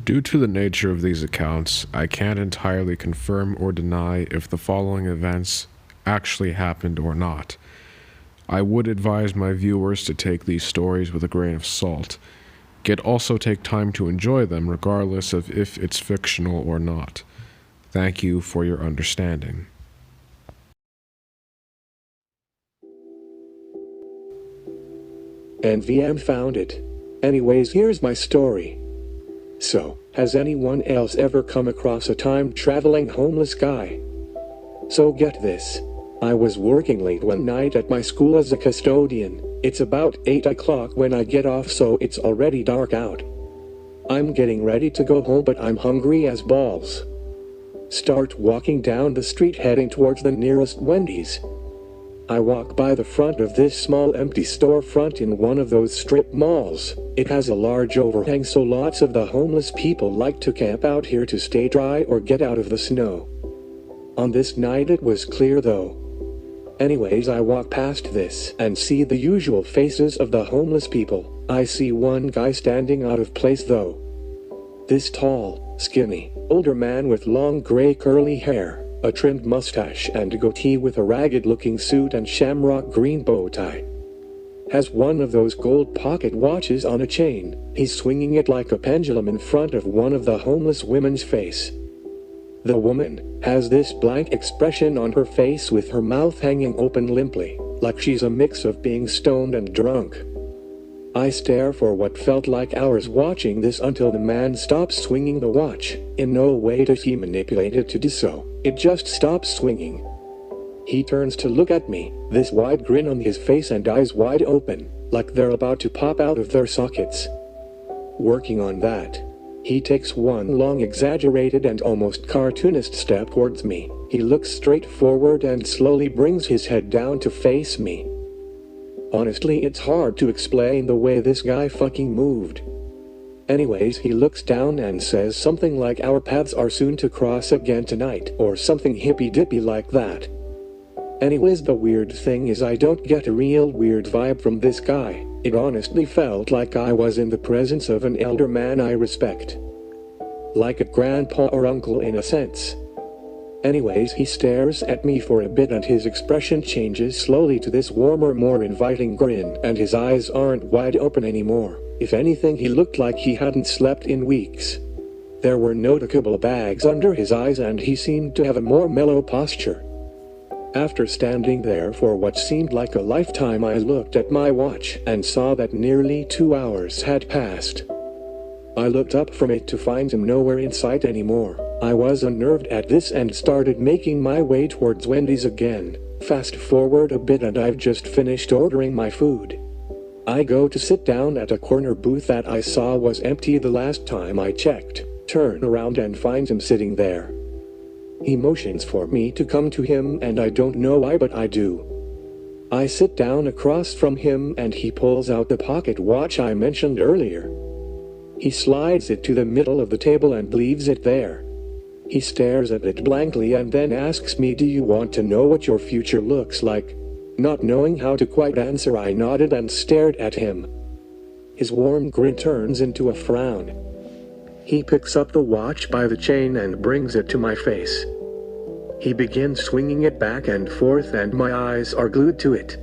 Due to the nature of these accounts, I can't entirely confirm or deny if the following events actually happened or not. I would advise my viewers to take these stories with a grain of salt, yet also take time to enjoy them regardless of if it's fictional or not. Thank you for your understanding. NVM found it. Anyways, here's my story. So, has anyone else ever come across a time-traveling homeless guy? So get this. I was working late one night at my school as a custodian. It's about 8 o'clock when I get off, so it's already dark out. I'm getting ready to go home, but I'm hungry as balls. Start walking down the street heading towards the nearest Wendy's. I walk by the front of this small empty storefront in one of those strip malls. It has a large overhang, so lots of the homeless people like to camp out here to stay dry or get out of the snow. On this night it was clear though. Anyways, I walk past this and see the usual faces of the homeless people. I see one guy standing out of place though. This tall, skinny, older man with long gray curly hair, a trimmed mustache and a goatee with a ragged-looking suit and shamrock green bow tie. Has one of those gold pocket watches on a chain. He's swinging it like a pendulum in front of one of the homeless women's face. The woman has this blank expression on her face with her mouth hanging open limply, like she's a mix of being stoned and drunk. I stare for what felt like hours watching this until the man stops swinging the watch. In no way did he manipulate it to do so. It just stops swinging. He turns to look at me, this wide grin on his face and eyes wide open, like they're about to pop out of their sockets. Working on that, he takes one long, exaggerated and almost cartoonist step towards me. He looks straight forward and slowly brings his head down to face me. Honestly, it's hard to explain the way this guy fucking moved. Anyways, he looks down and says something like our paths are soon to cross again tonight, or something hippy-dippy like that. Anyways, the weird thing is I don't get a real weird vibe from this guy. It honestly felt like I was in the presence of an elder man I respect. Like a grandpa or uncle in a sense. Anyways, he stares at me for a bit and his expression changes slowly to this warmer, more inviting grin, and his eyes aren't wide open anymore. If anything, he looked like he hadn't slept in weeks. There were noticeable bags under his eyes and he seemed to have a more mellow posture. After standing there for what seemed like a lifetime, I looked at my watch and saw that nearly 2 hours had passed. I looked up from it to find him nowhere in sight anymore. I was unnerved at this and started making my way towards Wendy's again. Fast forward a bit and I've just finished ordering my food. I go to sit down at a corner booth that I saw was empty the last time I checked. Turn around and find him sitting there. He motions for me to come to him and I don't know why, but I do. I sit down across from him and he pulls out the pocket watch I mentioned earlier. He slides it to the middle of the table and leaves it there. He stares at it blankly and then asks me, "Do you want to know what your future looks like?" Not knowing how to quite answer, I nodded and stared at him. His warm grin turns into a frown. He picks up the watch by the chain and brings it to my face. He begins swinging it back and forth and my eyes are glued to it.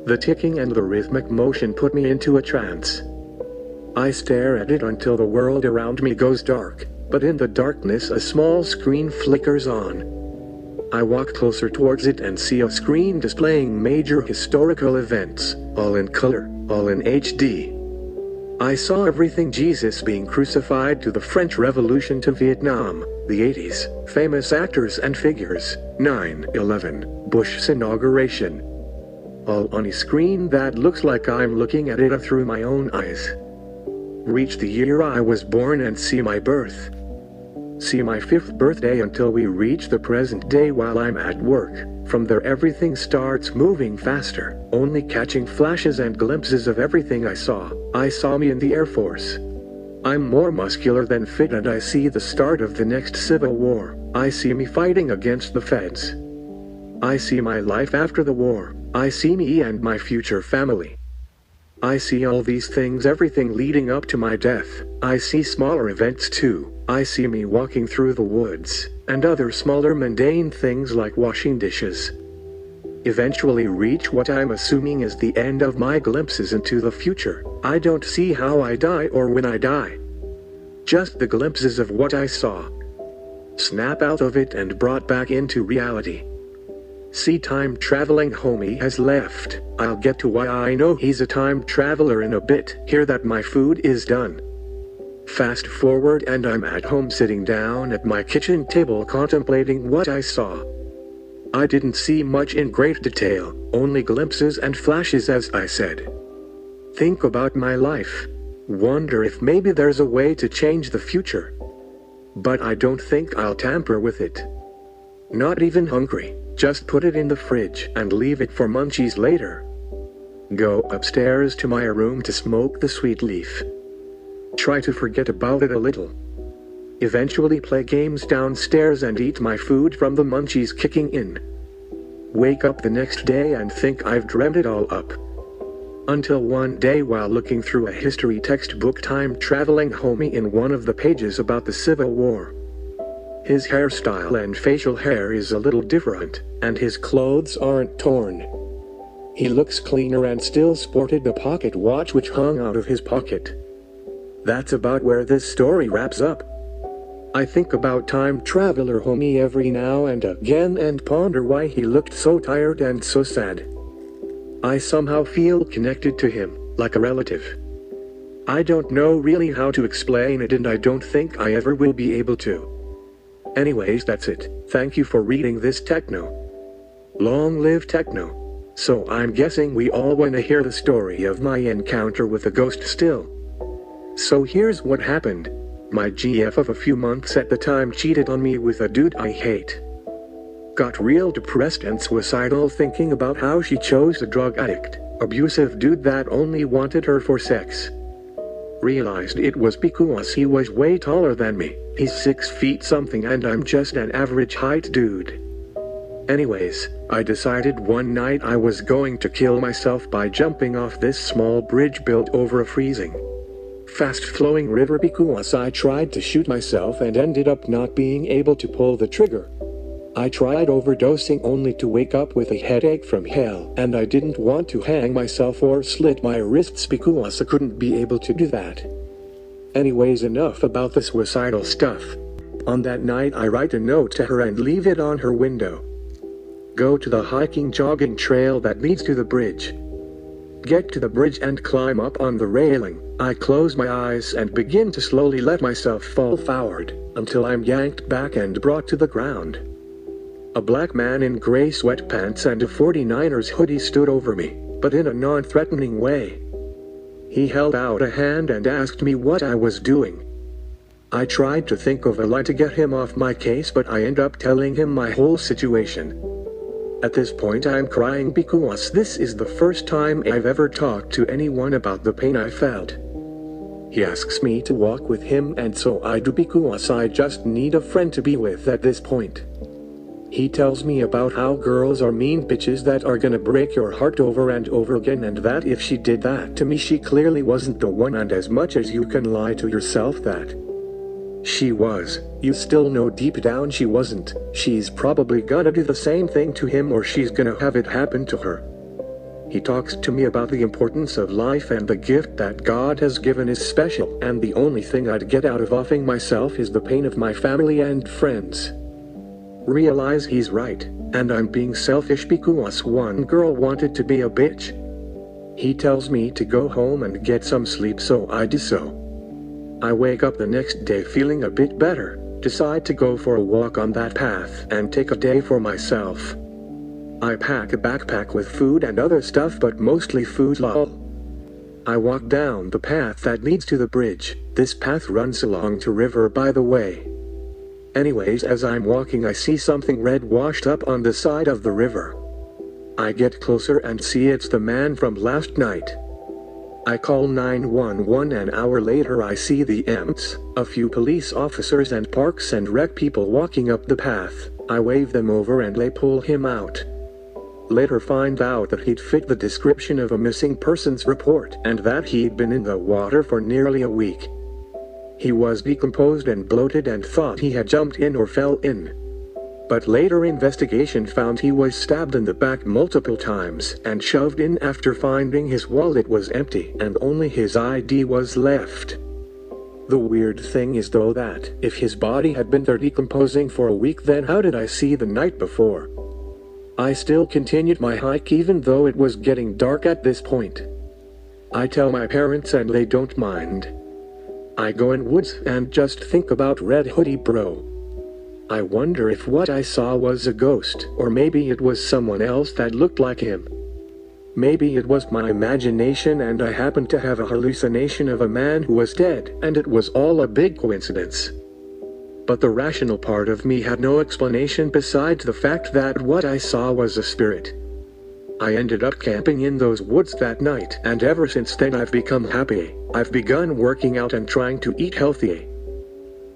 The ticking and the rhythmic motion put me into a trance. I stare at it until the world around me goes dark, but in the darkness a small screen flickers on. I walk closer towards it and see a screen displaying major historical events, all in color, all in HD. I saw everything: Jesus being crucified, to the French Revolution, to Vietnam, the 80s, famous actors and figures, 9/11, Bush's inauguration. All on a screen that looks like I'm looking at it through my own eyes. Reach the year I was born and see my birth. See my 5th birthday until we reach the present day while I'm at work. From there everything starts moving faster, only catching flashes and glimpses of everything I saw. I saw me in the Air Force. I'm more muscular than fit and I see the start of the next civil war. I see me fighting against the feds. I see my life after the war. I see me and my future family. I see all these things, everything leading up to my death. I see smaller events too. I see me walking through the woods, and other smaller mundane things like washing dishes. Eventually reach what I'm assuming is the end of my glimpses into the future. I don't see how I die or when I die. Just the glimpses of what I saw. Snap out of it and brought back into reality. See, time traveling homie has left. I'll get to why I know he's a time traveler in a bit. Hear that my food is done. Fast forward and I'm at home sitting down at my kitchen table contemplating what I saw. I didn't see much in great detail, only glimpses and flashes as I said. Think about my life. Wonder if maybe there's a way to change the future. But I don't think I'll tamper with it. Not even hungry. Just put it in the fridge and leave it for munchies later. Go upstairs to my room to smoke the sweet leaf. Try to forget about it a little. Eventually play games downstairs and eat my food from the munchies kicking in. Wake up the next day and think I've dreamt it all up. Until one day while looking through a history textbook, time traveling homie in one of the pages about the Civil War. His hairstyle and facial hair is a little different, and his clothes aren't torn. He looks cleaner and still sported a pocket watch which hung out of his pocket. That's about where this story wraps up. I think about time traveler homie every now and again and ponder why he looked so tired and so sad. I somehow feel connected to him, like a relative. I don't know really how to explain it, and I don't think I ever will be able to. Anyways, that's it. Thank you for reading this techno. Long live techno. So I'm guessing we all want to hear the story of my encounter with a ghost still. So here's what happened. My GF of a few months at the time cheated on me with a dude I hate. Got real depressed and suicidal thinking about how she chose a drug addict, abusive dude that only wanted her for sex. Realized it was because he was way taller than me. He's 6 feet something and I'm just an average height dude. Anyways, I decided one night I was going to kill myself by jumping off this small bridge built over a freezing, fast-flowing river because I tried to shoot myself and ended up not being able to pull the trigger. I tried overdosing only to wake up with a headache from hell, and I didn't want to hang myself or slit my wrists because I couldn't be able to do that. Anyways, enough about the suicidal stuff. On that night I write a note to her and leave it on her window. Go to the hiking jogging trail that leads to the bridge. Get to the bridge and climb up on the railing. I close my eyes and begin to slowly let myself fall forward, until I'm yanked back and brought to the ground. A black man in gray sweatpants and a 49ers hoodie stood over me, but in a non-threatening way. He held out a hand and asked me what I was doing. I tried to think of a lie to get him off my case, but I end up telling him my whole situation. At this point I'm crying because this is the first time I've ever talked to anyone about the pain I felt. He asks me to walk with him, and so I do because I just need a friend to be with at this point. He tells me about how girls are mean bitches that are gonna break your heart over and over again, and that if she did that to me she clearly wasn't the one, and as much as you can lie to yourself that she was, you still know deep down she wasn't. She's probably gonna do the same thing to him, or she's gonna have it happen to her. He talks to me about the importance of life and the gift that God has given is special, and the only thing I'd get out of offing myself is the pain of my family and friends. Realize he's right, and I'm being selfish because one girl wanted to be a bitch. He tells me to go home and get some sleep, so I do so. I wake up the next day feeling a bit better, decide to go for a walk on that path and take a day for myself. I pack a backpack with food and other stuff, but mostly food lol. I walk down the path that leads to the bridge. This path runs along the river, by the way. Anyways, as I'm walking I see something red washed up on the side of the river. I get closer and see it's the man from last night. I call 911. An hour later I see the EMTs, a few police officers and parks and rec people walking up the path. I wave them over and they pull him out. Later find out that he'd fit the description of a missing persons report and that he'd been in the water for nearly a week. He was decomposed and bloated and thought he had jumped in or fell in. But later investigation found he was stabbed in the back multiple times and shoved in after finding his wallet was empty and only his ID was left. The weird thing is though that, if his body had been there decomposing for a week, then how did I see the night before? I still continued my hike even though it was getting dark at this point. I tell my parents and they don't mind. I go in woods and just think about Red Hoodie Bro. I wonder if what I saw was a ghost, or maybe it was someone else that looked like him. Maybe it was my imagination and I happened to have a hallucination of a man who was dead and it was all a big coincidence. But the rational part of me had no explanation besides the fact that what I saw was a spirit. I ended up camping in those woods that night, and ever since then I've become happy. I've begun working out and trying to eat healthy.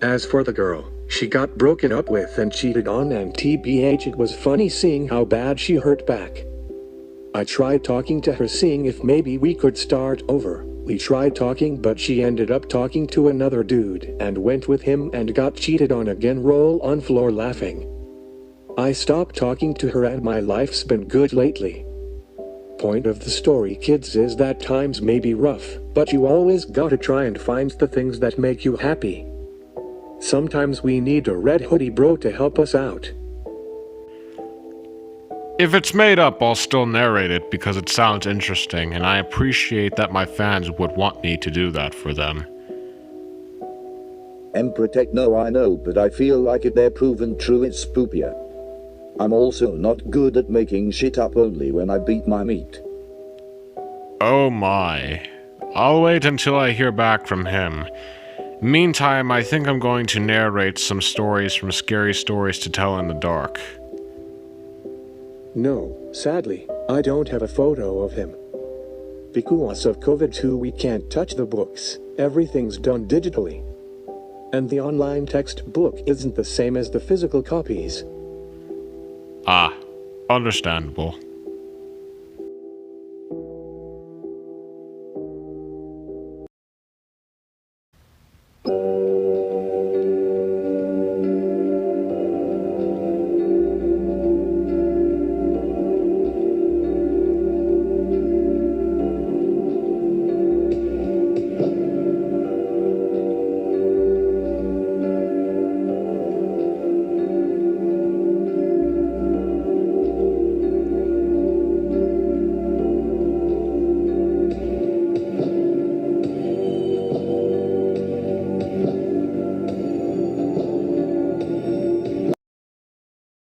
As for the girl, she got broken up with and cheated on, and TBH, it was funny seeing how bad she hurt back. I tried talking to her, seeing if maybe we could start over. We tried talking, but she ended up talking to another dude and went with him and got cheated on again. Roll on floor laughing. I stopped talking to her and my life's been good lately. Point of the story, kids, is that times may be rough, but you always gotta try and find the things that make you happy. Sometimes we need a Red Hoodie Bro to help us out. If it's made up, I'll still narrate it because it sounds interesting, and I appreciate that my fans would want me to do that for them. Emperor Techno, I know, but I feel like if they're proven true, it's spoopier. I'm also not good at making shit up, only when I beat my meat. Oh my. I'll wait until I hear back from him. Meantime, I think I'm going to narrate some stories from Scary Stories to Tell in the Dark. No, sadly, I don't have a photo of him. Because of COVID-2 we can't touch the books, everything's done digitally. And the online textbook isn't the same as the physical copies. Ah, understandable.